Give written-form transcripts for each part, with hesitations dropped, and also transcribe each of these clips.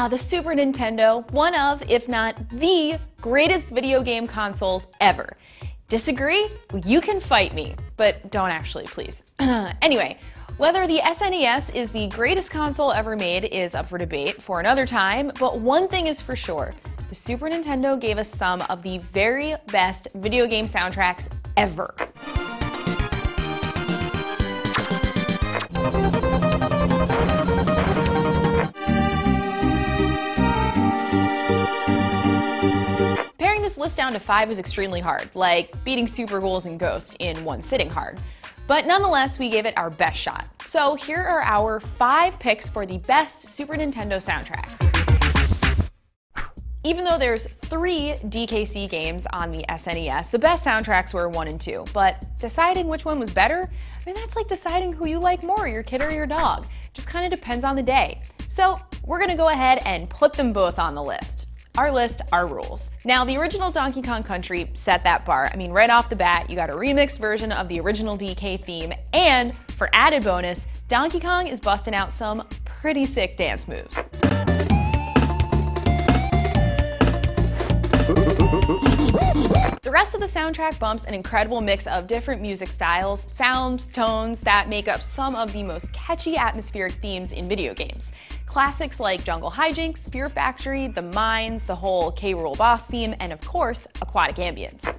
The Super Nintendo, one of, if not the greatest video game consoles ever. Disagree? You can fight me, but don't actually, please. Anyway, whether the SNES is the greatest console ever made is up for debate for another time, but one thing is for sure. The Super Nintendo gave us some of the very best video game soundtracks ever. Paring this list down to 5 is extremely hard, like beating Super Ghouls and Ghost in one sitting hard. But nonetheless, we gave it our best shot. So here are our 5 picks for the best Super Nintendo soundtracks. Even though there's 3 DKC games on the SNES, the best soundtracks were 1 and 2, but deciding which one was better, I mean, that's like deciding who you like more, your kid or your dog. Just kind of depends on the day. So we're gonna go ahead and put them both on the list. Our list, our rules. Now, the original Donkey Kong Country set that bar. I mean, right off the bat, you got a remixed version of the original DK theme, and for added bonus, Donkey Kong is busting out some pretty sick dance moves. The rest of the soundtrack bumps an incredible mix of different music styles, sounds, tones that make up some of the most catchy atmospheric themes in video games. Classics like Jungle Hijinks, Fear Factory, The Mines, the whole K. Rool boss theme, and of course, Aquatic Ambience.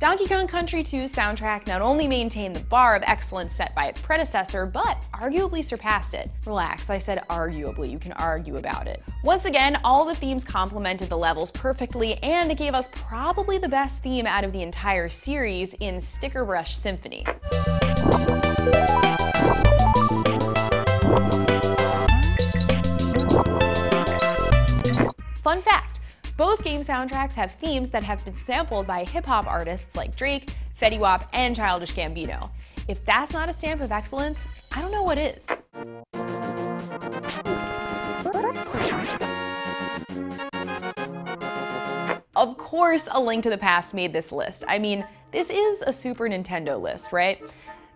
Donkey Kong Country 2's soundtrack not only maintained the bar of excellence set by its predecessor, but arguably surpassed it. Relax, I said arguably, you can argue about it. Once again, all the themes complemented the levels perfectly, and it gave us probably the best theme out of the entire series in Sticker Brush Symphony. Fun fact. Both game soundtracks have themes that have been sampled by hip-hop artists like Drake, Fetty Wap, and Childish Gambino. If that's not a stamp of excellence, I don't know what is. Of course, A Link to the Past made this list. I mean, this is a Super Nintendo list, right?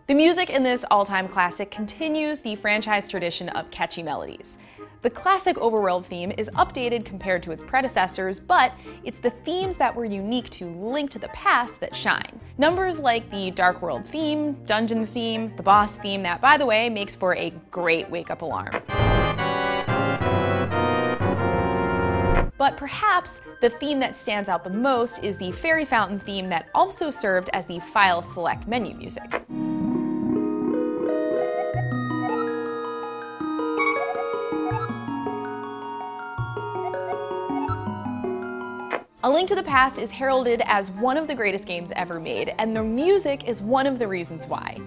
The music in this all-time classic continues the franchise tradition of catchy melodies. The classic overworld theme is updated compared to its predecessors, but it's the themes that were unique to Link to the Past that shine. Numbers like the Dark World theme, Dungeon theme, the boss theme that, by the way, makes for a great wake-up alarm. But perhaps the theme that stands out the most is the Fairy Fountain theme that also served as the file select menu music. A Link to the Past is heralded as one of the greatest games ever made, and the music is one of the reasons why.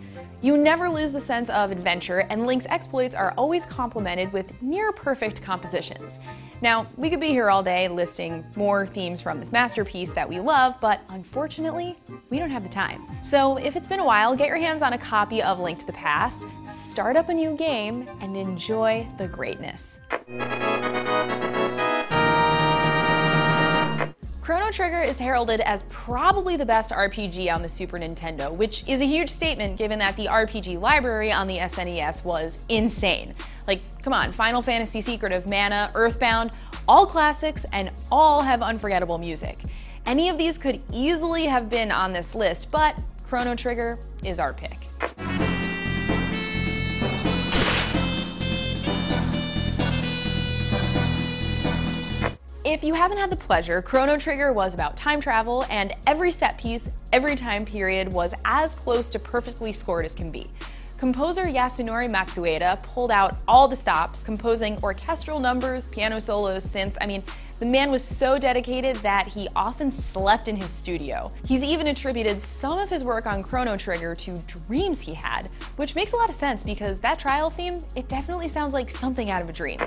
You never lose the sense of adventure, and Link's exploits are always complemented with near-perfect compositions. Now, we could be here all day listing more themes from this masterpiece that we love, but unfortunately, we don't have the time. So if it's been a while, get your hands on a copy of Link to the Past, start up a new game, and enjoy the greatness. Chrono Trigger is heralded as probably the best RPG on the Super Nintendo, which is a huge statement given that the RPG library on the SNES was insane. Like, come on, Final Fantasy Secret of Mana, Earthbound, all classics and all have unforgettable music. Any of these could easily have been on this list, but Chrono Trigger is our pick. If you haven't had the pleasure, Chrono Trigger was about time travel, and every set piece, every time period was as close to perfectly scored as can be. Composer Yasunori Matsueda pulled out all the stops, composing orchestral numbers, piano solos, synths. I mean, the man was so dedicated that he often slept in his studio. He's even attributed some of his work on Chrono Trigger to dreams he had, which makes a lot of sense because that trial theme, it definitely sounds like something out of a dream.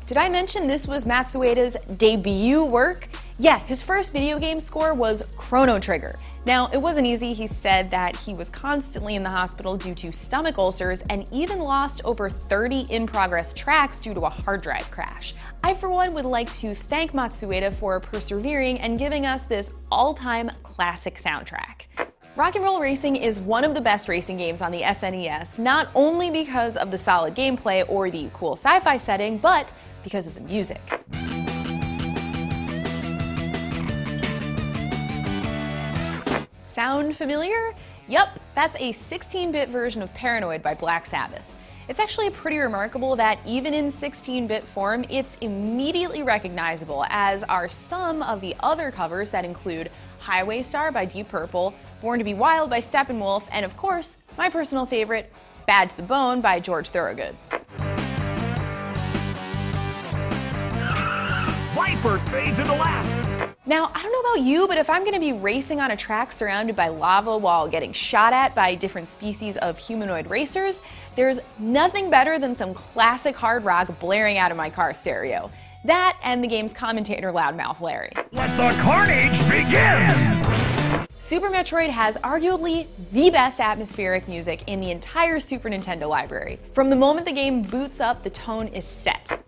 Did I mention this was Matsueda's debut work? Yeah, his first video game score was Chrono Trigger. Now, it wasn't easy. He said that he was constantly in the hospital due to stomach ulcers and even lost over 30 in-progress tracks due to a hard drive crash. I, for one, would like to thank Matsueda for persevering and giving us this all-time classic soundtrack. Rock and Roll Racing is one of the best racing games on the SNES, not only because of the solid gameplay or the cool sci-fi setting, but because of the music. Sound familiar? Yup, that's a 16-bit version of Paranoid by Black Sabbath. It's actually pretty remarkable that even in 16-bit form, it's immediately recognizable, as are some of the other covers that include Highway Star by Deep Purple, Born to Be Wild by Steppenwolf, and of course, my personal favorite, Bad to the Bone by George Thorogood. Viper fade to the left. Now, I don't know about you, but if I'm gonna be racing on a track surrounded by lava while getting shot at by different species of humanoid racers, there's nothing better than some classic hard rock blaring out of my car stereo. That and the game's commentator, Loudmouth Larry. Let the carnage begin! Super Metroid has arguably the best atmospheric music in the entire Super Nintendo library. From the moment the game boots up, the tone is set.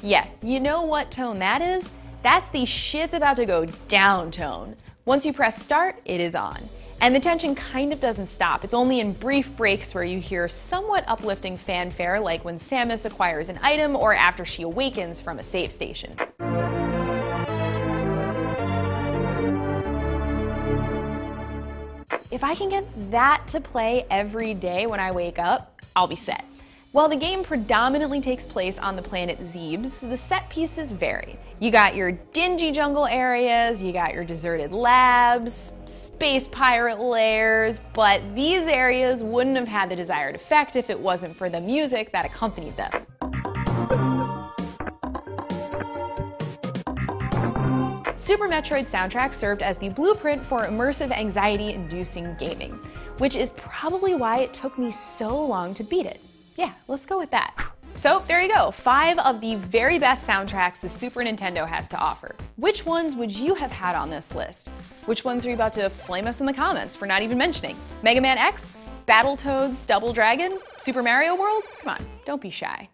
Yeah, you know what tone that is? That's the shit's about to go down tone. Once you press start, it is on. And the tension kind of doesn't stop. It's only in brief breaks where you hear somewhat uplifting fanfare, like when Samus acquires an item or after she awakens from a save station. If I can get that to play every day when I wake up, I'll be set. While the game predominantly takes place on the planet Zebes, the set pieces vary. You got your dingy jungle areas, you got your deserted labs, space pirate lairs, but these areas wouldn't have had the desired effect if it wasn't for the music that accompanied them. Super Metroid soundtrack served as the blueprint for immersive anxiety-inducing gaming, which is probably why it took me so long to beat it. Yeah, let's go with that. So there you go, 5 of the very best soundtracks the Super Nintendo has to offer. Which ones would you have had on this list? Which ones are you about to flame us in the comments for not even mentioning? Mega Man X? Battletoads Double Dragon? Super Mario World? Come on, don't be shy.